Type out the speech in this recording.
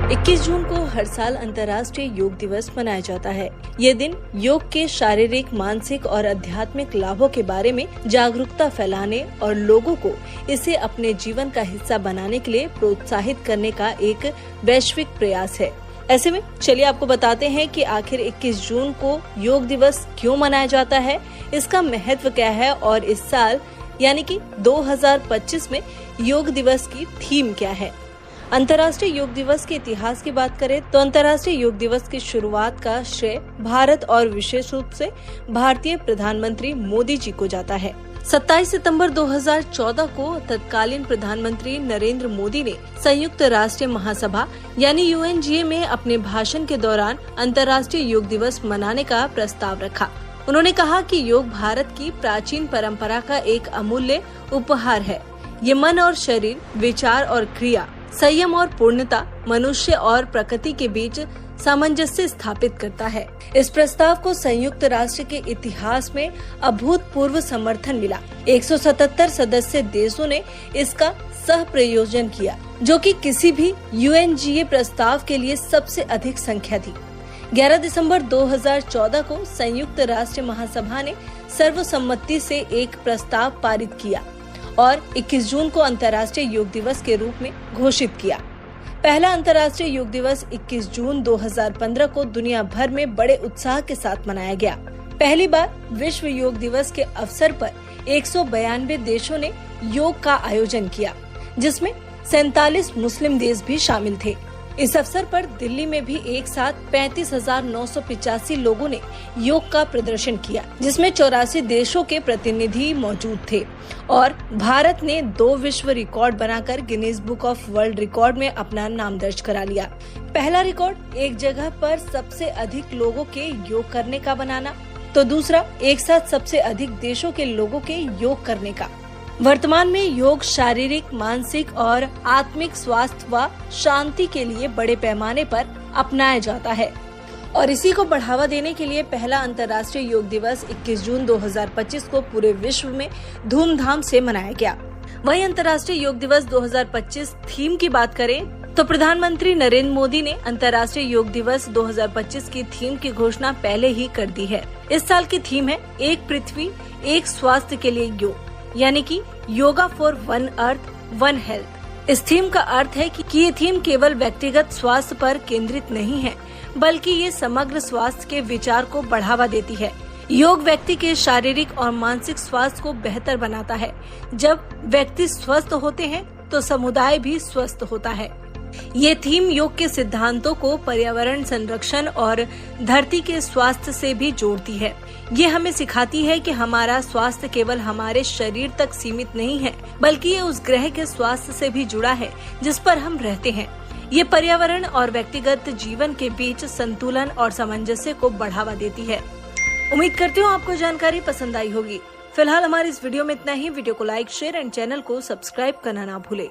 21 जून को हर साल अंतर्राष्ट्रीय योग दिवस मनाया जाता है। ये दिन योग के शारीरिक, मानसिक और आध्यात्मिक लाभों के बारे में जागरूकता फैलाने और लोगों को इसे अपने जीवन का हिस्सा बनाने के लिए प्रोत्साहित करने का एक वैश्विक प्रयास है। ऐसे में चलिए आपको बताते हैं कि आखिर 21 जून को योग दिवस क्यों मनाया जाता है, इसका महत्व क्या है और इस साल यानी कि 2025 में योग दिवस की थीम क्या है। अंतर्राष्ट्रीय योग दिवस के इतिहास की बात करें तो अंतर्राष्ट्रीय योग दिवस की शुरुआत का श्रेय भारत और विशेष रूप से भारतीय प्रधानमंत्री मोदी जी को जाता है। 27 सितंबर 2014 को तत्कालीन प्रधानमंत्री नरेंद्र मोदी ने संयुक्त राष्ट्र महासभा यानी UNGA में अपने भाषण के दौरान अंतर्राष्ट्रीय योग दिवस मनाने का प्रस्ताव रखा। उन्होंने कहा कि योग भारत की प्राचीन परंपरा का एक अमूल्य उपहार है। ये मन और शरीर, विचार और क्रिया, संयम और पूर्णता, मनुष्य और प्रकृति के बीच सामंजस्य स्थापित करता है। इस प्रस्ताव को संयुक्त राष्ट्र के इतिहास में अभूतपूर्व समर्थन मिला। 177 सदस्य देशों ने इसका सह प्रयोजन किया, जो कि किसी भी UNGA प्रस्ताव के लिए सबसे अधिक संख्या थी। 11 दिसंबर 2014 को संयुक्त राष्ट्र महासभा ने सर्वसम्मति से एक प्रस्ताव पारित किया और 21 जून को अंतर्राष्ट्रीय योग दिवस के रूप में घोषित किया। पहला अंतर्राष्ट्रीय योग दिवस 21 जून 2015 को दुनिया भर में बड़े उत्साह के साथ मनाया गया। पहली बार विश्व योग दिवस के अवसर पर 192 देशों ने योग का आयोजन किया, जिसमें 47 मुस्लिम देश भी शामिल थे। इस अवसर पर दिल्ली में भी एक साथ 35,985 लोगों ने योग का प्रदर्शन किया, जिसमें 84 देशों के प्रतिनिधि मौजूद थे और भारत ने 2 विश्व रिकॉर्ड बनाकर Guinness book of world record में अपना नाम दर्ज करा लिया। पहला रिकॉर्ड एक जगह पर सबसे अधिक लोगों के योग करने का बनाना, तो दूसरा एक साथ सबसे अधिक देशों के लोगों के योग करने का। वर्तमान में योग शारीरिक, मानसिक और आत्मिक स्वास्थ्य व शांति के लिए बड़े पैमाने पर अपनाया जाता है और इसी को बढ़ावा देने के लिए पहला अंतर्राष्ट्रीय योग दिवस 21 जून 2025 को पूरे विश्व में धूमधाम से मनाया गया। वहीं अंतर्राष्ट्रीय योग दिवस 2025 थीम की बात करें तो प्रधानमंत्री नरेंद्र मोदी ने अंतर्राष्ट्रीय योग दिवस 2025 की थीम की घोषणा पहले ही कर दी है। इस साल की थीम है एक पृथ्वी, एक स्वास्थ्य के लिए योग, यानी कि yoga for one earth one health. इस थीम का अर्थ है कि ये थीम केवल व्यक्तिगत स्वास्थ्य पर केंद्रित नहीं है, बल्कि ये समग्र स्वास्थ्य के विचार को बढ़ावा देती है। योग व्यक्ति के शारीरिक और मानसिक स्वास्थ्य को बेहतर बनाता है। जब व्यक्ति स्वस्थ होते हैं तो समुदाय भी स्वस्थ होता है। ये थीम योग के सिद्धांतों को पर्यावरण संरक्षण और धरती के स्वास्थ्य से भी जोड़ती है। ये हमें सिखाती है कि हमारा स्वास्थ्य केवल हमारे शरीर तक सीमित नहीं है, बल्कि ये उस ग्रह के स्वास्थ्य से भी जुड़ा है जिस पर हम रहते हैं। ये पर्यावरण और व्यक्तिगत जीवन के बीच संतुलन और सामंजस्य को बढ़ावा देती है। उम्मीद करती हूँ आपको जानकारी पसंद आई होगी। फिलहाल हमारी इस वीडियो में इतना ही। वीडियो को लाइक, शेयर एंड चैनल को सब्सक्राइब करना ना भूले।